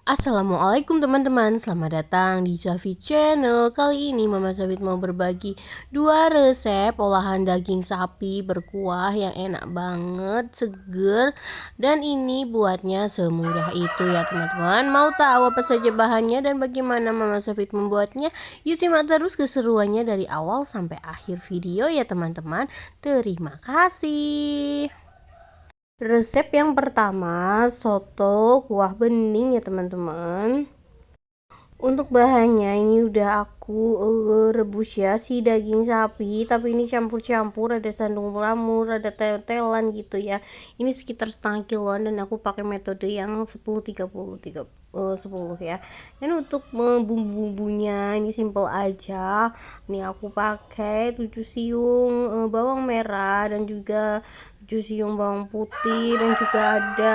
Assalamualaikum teman-teman, selamat datang di Safi Channel. Kali ini Mama Safit mau berbagi 2 resep olahan daging sapi berkuah yang enak banget, seger, dan ini buatnya semudah itu ya teman-teman. Mau tahu apa saja bahannya dan bagaimana Mama Safit membuatnya? Yuk simak terus keseruannya dari awal sampai akhir video ya teman-teman. Terima kasih. Resep yang pertama, soto kuah bening ya teman-teman. Untuk bahannya ini udah aku rebus ya si daging sapi, tapi ini campur-campur, ada sandung lamur, ada tetelan gitu ya. Ini sekitar setengah kiloan dan aku pakai metode yang 10 30 ya. Dan untuk bumbu-bumbunya ini simple aja. Ini aku pakai 7 siung bawang merah dan juga 7 siung bawang putih dan juga ada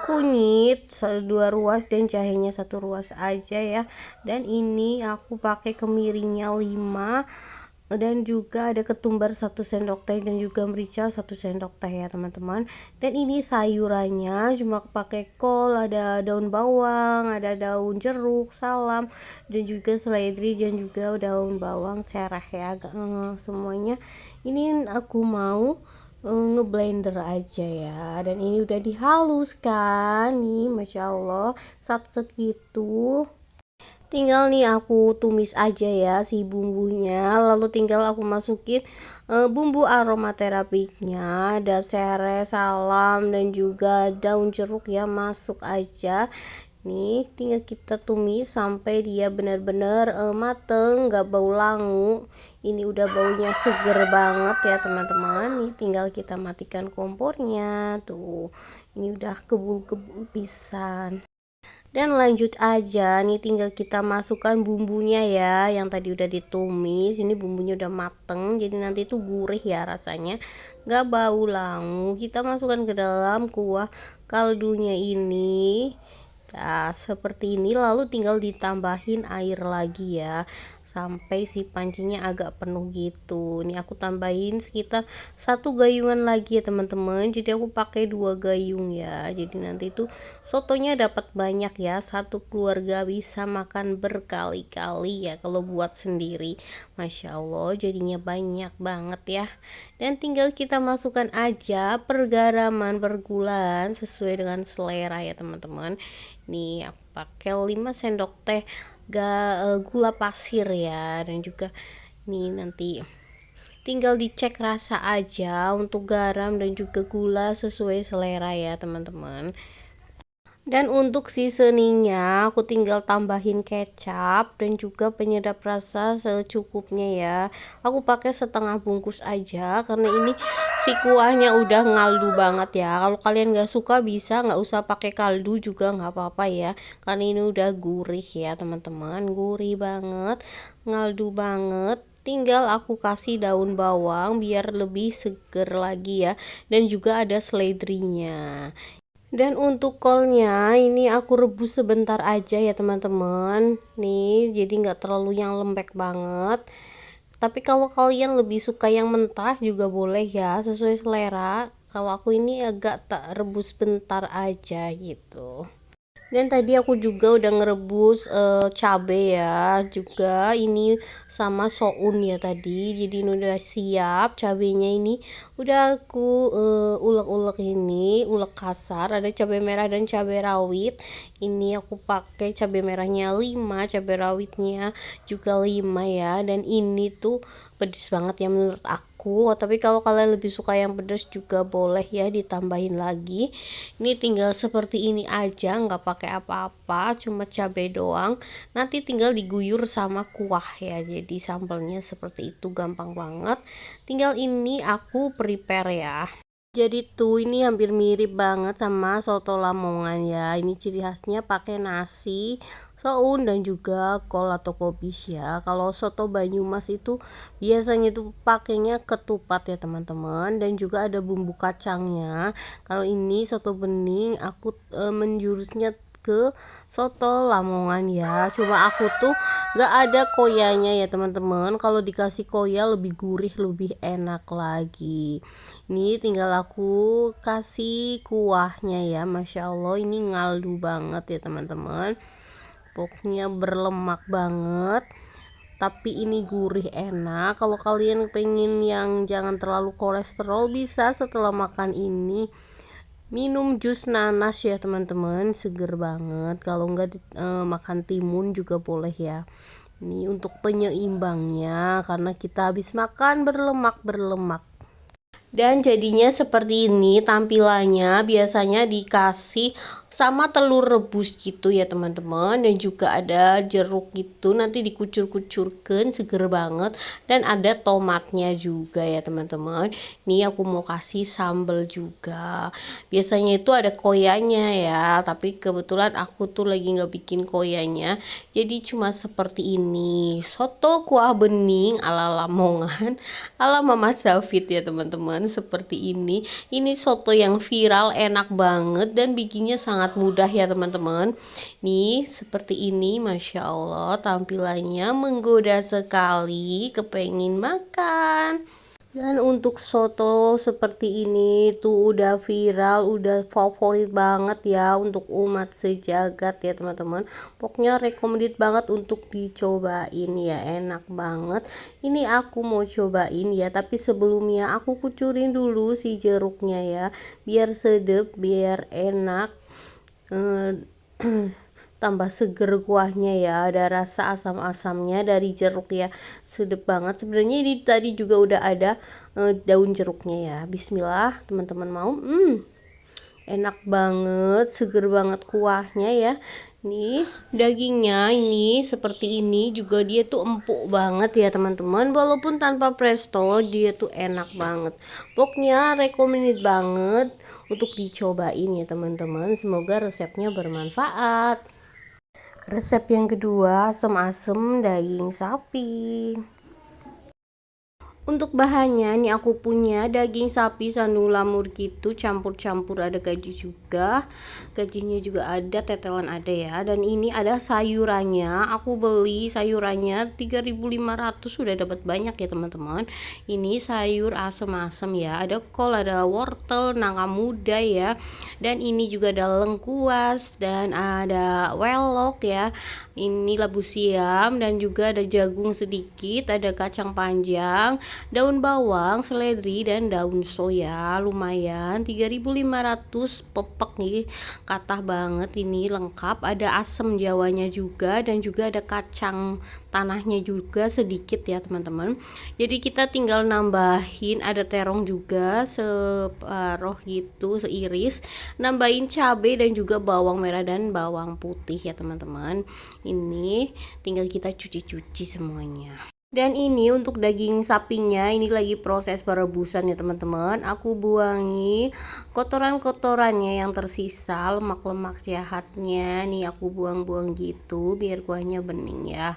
kunyit 2 ruas dan jahenya 1 ruas aja ya. Dan ini aku pakai kemiringnya 5 dan juga ada ketumbar 1 sendok teh dan juga merica 1 sendok teh ya teman-teman. Dan ini sayurannya cuma pakai kol, ada daun bawang, ada daun jeruk, salam, dan juga seledri dan juga daun bawang sereh ya. Semuanya ini aku mau ngeblender aja ya, dan ini udah dihaluskan nih, masya Allah, sat-set gitu. Tinggal nih aku tumis aja ya si bumbunya, lalu tinggal aku masukin bumbu aromaterapiknya, ada serai, salam, dan juga daun jeruk ya, masuk aja. Nih tinggal kita tumis sampai dia benar-benar mateng, gak bau langu. Ini udah baunya seger banget ya teman-teman. Nih tinggal kita matikan kompornya tuh. Ini udah kebul-kebul pisan. Dan lanjut aja nih, tinggal kita masukkan bumbunya ya, yang tadi udah ditumis. Ini bumbunya udah mateng, jadi nanti tuh gurih ya rasanya, gak bau langu. Kita masukkan ke dalam kuah kaldunya ini. Nah, seperti ini, lalu tinggal ditambahin air lagi ya, sampai si pancinya agak penuh gitu. Ini aku tambahin sekitar 1 gayungan lagi ya teman-teman, jadi aku pakai 2 gayung ya, jadi nanti itu sotonya dapat banyak ya, satu keluarga bisa makan berkali-kali ya kalau buat sendiri, masya Allah jadinya banyak banget ya. Dan tinggal kita masukkan aja pergaraman, pergulaan sesuai dengan selera ya teman-teman. Nih aku pakai 5 sendok teh gula pasir ya, dan juga nih nanti tinggal dicek rasa aja untuk garam dan juga gula sesuai selera ya teman-teman. Dan untuk seasoningnya aku tinggal tambahin kecap dan juga penyedap rasa secukupnya ya. Aku pakai setengah bungkus aja karena ini si kuahnya udah ngaldu banget ya. Kalau kalian gak suka bisa nggak usah pakai kaldu juga nggak apa-apa ya, karena ini udah gurih ya teman-teman, gurih banget, ngaldu banget. Tinggal aku kasih daun bawang biar lebih seger lagi ya, dan juga ada seledrinya. Dan untuk kolnya ini aku rebus sebentar aja ya teman-teman, nih jadi nggak terlalu yang lembek banget. Tapi kalau kalian lebih suka yang mentah juga boleh ya, sesuai selera. Kalau aku ini agak tak rebus bentar aja gitu. Dan tadi aku juga udah ngerebus cabe ya, juga ini sama soun ya tadi. Jadi ini udah siap cabenya, ini udah aku ulek-ulek, ini ulek kasar. Ada cabai merah dan cabai rawit. Ini aku pakai cabai merahnya 5, cabai rawitnya juga 5 ya. Dan ini tuh pedes banget ya menurut aku. Tapi kalau kalian lebih suka yang pedas juga boleh ya ditambahin lagi. Ini tinggal seperti ini aja, nggak pakai apa-apa, cuma cabai doang. Nanti tinggal diguyur sama kuah ya. Jadi sambelnya seperti itu, gampang banget. Tinggal ini aku prepare ya. Jadi tuh ini hampir mirip banget sama soto Lamongan ya. Ini ciri khasnya pakai nasi, soun, dan juga kol atau kobis ya. Kalau soto Banyumas itu biasanya itu pakainya ketupat ya teman-teman, dan juga ada bumbu kacangnya. Kalau ini soto bening aku menjurusnya ke soto Lamongan ya. Cuma aku tuh gak ada koyanya ya teman-teman. Kalau dikasih koya lebih gurih, lebih enak lagi. Ini tinggal aku kasih kuahnya ya. Masya Allah, ini ngaldu banget ya teman-teman. Pokoknya berlemak banget, tapi ini gurih enak. Kalau kalian pengen yang jangan terlalu kolesterol, bisa setelah makan ini minum jus nanas ya teman-teman, seger banget. Kalau enggak makan timun juga boleh ya. Ini untuk penyeimbangnya, karena kita habis makan berlemak. Dan jadinya seperti ini tampilannya, biasanya dikasih sama telur rebus gitu ya teman-teman, dan juga ada jeruk gitu, nanti dikucur-kucurkan, seger banget. Dan ada tomatnya juga ya teman-teman. Ini aku mau kasih sambal juga. Biasanya itu ada koyanya ya, tapi kebetulan aku tuh lagi nggak bikin koyanya, jadi cuma seperti ini, soto kuah bening ala Lamongan ala Mama Safit ya teman-teman. Seperti ini soto yang viral, enak banget dan bikinnya sangat mudah ya teman-teman. Nih seperti ini, Masya Allah, tampilannya menggoda sekali, kepengen makan. Dan untuk soto seperti ini tuh udah viral, udah favorit banget ya untuk umat sejagat ya teman-teman. Pokoknya recommended banget untuk dicobain ya, enak banget. Ini aku mau cobain ya, tapi sebelumnya aku kucurin dulu si jeruknya ya, biar sedep, biar enak. Tambah seger kuahnya ya, ada rasa asam-asamnya dari jeruk ya, sedep banget. Sebenarnya ini tadi juga udah ada daun jeruknya ya. Bismillah teman-teman, mau enak banget, seger banget kuahnya ya. Nih dagingnya ini seperti ini juga, dia tuh empuk banget ya teman-teman, walaupun tanpa presto dia tuh enak banget. Pokoknya recommended banget untuk dicobain ya teman-teman. Semoga resepnya bermanfaat. Resep yang kedua, asem-asem daging sapi. Untuk bahannya nih aku punya daging sapi sandung lamur gitu, campur-campur, ada gaji juga, gajinya juga ada, tetelan ada ya. Dan ini ada sayurannya, aku beli sayurannya 3.500, sudah dapat banyak ya teman-teman. Ini sayur asem-asem ya, ada kol, ada wortel, nangka muda ya, dan ini juga ada lengkuas dan ada welok ya. Ini labu siam dan juga ada jagung sedikit, ada kacang panjang, daun bawang, seledri, dan daun soya. Lumayan 3.500 pepek nih, katah banget. Ini lengkap, ada asam jawanya juga, dan juga ada kacang tanahnya juga sedikit ya teman-teman. Jadi kita tinggal nambahin, ada terong juga separuh gitu, seiris, nambahin cabai dan juga bawang merah dan bawang putih ya teman-teman. Ini tinggal kita cuci-cuci semuanya. Dan ini untuk daging sapinya, ini lagi proses perebusan ya teman-teman. Aku buangi kotoran-kotorannya yang tersisa, lemak-lemak jahatnya. Nih aku buang-buang gitu biar kuahnya bening ya.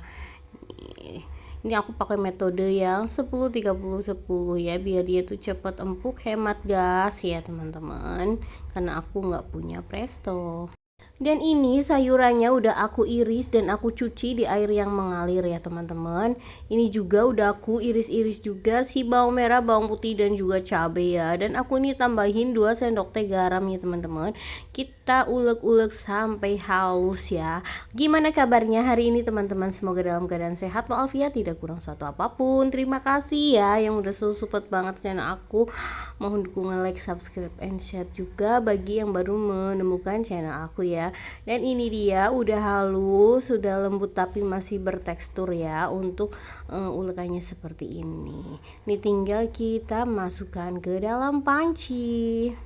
Ini aku pakai metode yang 10-30-10 ya, biar dia tuh cepat empuk, hemat gas ya teman-teman. Karena aku nggak punya presto. Dan ini sayurannya udah aku iris dan aku cuci di air yang mengalir ya teman-teman. Ini juga udah aku iris-iris juga si bawang merah, bawang putih, dan juga cabai ya. Dan aku ini tambahin 2 sendok teh garam ya teman-teman. Kita ulek-ulek sampai halus ya. Gimana kabarnya hari ini teman-teman? Semoga dalam keadaan sehat walafiat, tidak kurang satu apapun. Terima kasih ya yang udah selalu support banget channel aku. Mohon dukungan like, subscribe, and share juga bagi yang baru menemukan channel aku ya. Dan ini dia udah halus, sudah lembut tapi masih bertekstur ya untuk ulekannya seperti ini. Ini tinggal kita masukkan ke dalam panci.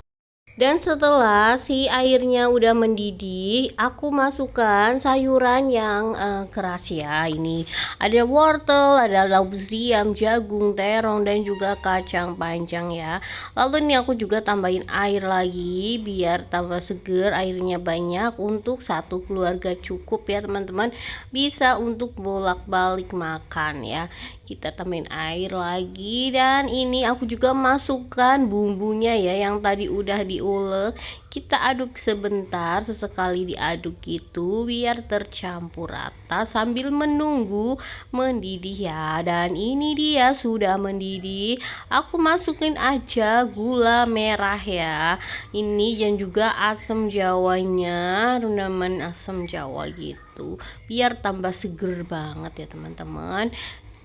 Dan setelah si airnya udah mendidih, aku masukkan sayuran yang keras ya. Ini ada wortel, ada labu siam, jagung, terong, dan juga kacang panjang ya. Lalu ini aku juga tambahin air lagi biar tambah seger, airnya banyak untuk satu keluarga cukup ya teman-teman. Bisa untuk bolak-balik makan ya. Kita tambahin air lagi, dan ini aku juga masukkan bumbunya ya yang tadi udah diulek. Kita aduk sebentar, sesekali diaduk gitu biar tercampur rata sambil menunggu mendidih ya. Dan ini dia sudah mendidih. Aku masukin aja gula merah ya. Ini dan juga asam jawanya, rendaman asam jawa gitu. Biar tambah seger banget ya teman-teman.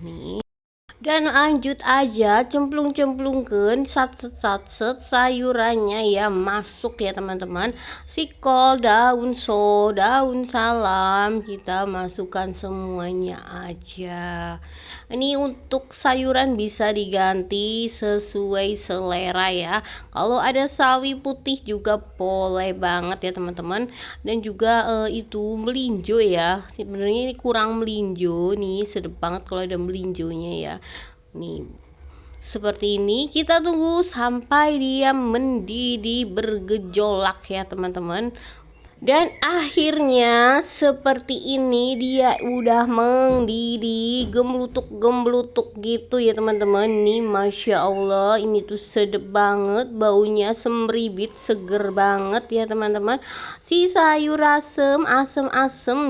Nih. Dan lanjut aja cemplung-cemplungkan satset sayurannya ya, masuk ya teman-teman. Si kol, daun salam kita masukkan semuanya aja. Ini untuk sayuran bisa diganti sesuai selera ya. Kalau ada sawi putih juga boleh banget ya teman-teman. Dan juga itu melinjo ya. Sebenarnya ini kurang melinjo nih, sedap banget kalau ada melinjonya ya. Nih, seperti ini kita tunggu sampai dia mendidih bergejolak ya teman-teman. Dan akhirnya seperti ini dia udah mendidih, gemblutuk gitu ya teman-teman. Nih Masya Allah, ini tuh sedep banget, baunya semribit, seger banget ya teman-teman. Si sayur asem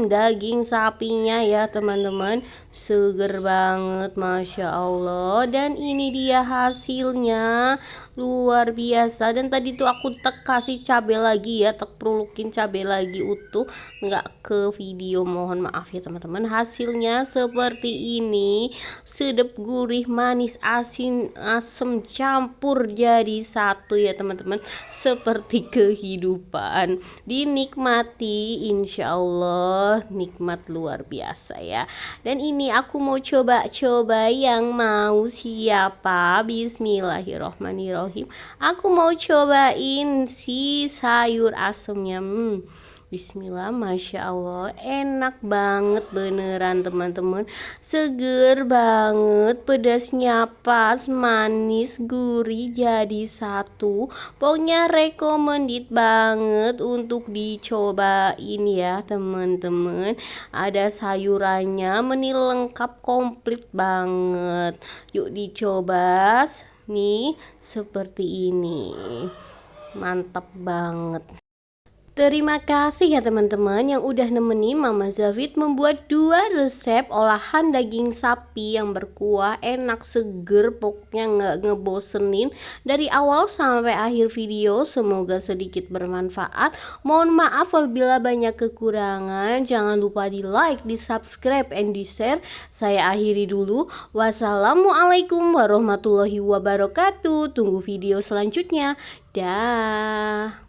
daging sapinya ya teman-teman, seger banget Masya Allah. Dan ini dia hasilnya, luar biasa. Dan tadi tuh aku kasih cabai lagi ya, perlukin cabai lagi utuh, nggak ke video, mohon maaf ya teman-teman. Hasilnya seperti ini, sedap, gurih, manis, asin, asam campur jadi satu ya teman-teman, seperti kehidupan. Dinikmati, insya Allah nikmat luar biasa ya. Dan ini aku mau coba-coba, yang mau siapa? Bismillahirrohmanirrohim. Aku mau cobain si sayur asemnya. Bismillah, Masya Allah, enak banget beneran teman-teman, seger banget, pedasnya pas, manis, gurih jadi satu. Pokoknya recommended banget untuk dicobain ya teman-teman. Ada sayurannya, meni lengkap komplit banget. Yuk dicoba nih, seperti ini. Mantap banget. Terima kasih ya teman-teman yang udah nemenin Mama Zafid membuat 2 resep olahan daging sapi yang berkuah, enak, seger, pokoknya nggak ngebosenin dari awal sampai akhir video. Semoga sedikit bermanfaat. Mohon maaf apabila banyak kekurangan. Jangan lupa di like, di subscribe, and di share. Saya akhiri dulu. Wassalamualaikum warahmatullahi wabarakatuh. Tunggu video selanjutnya. Dah.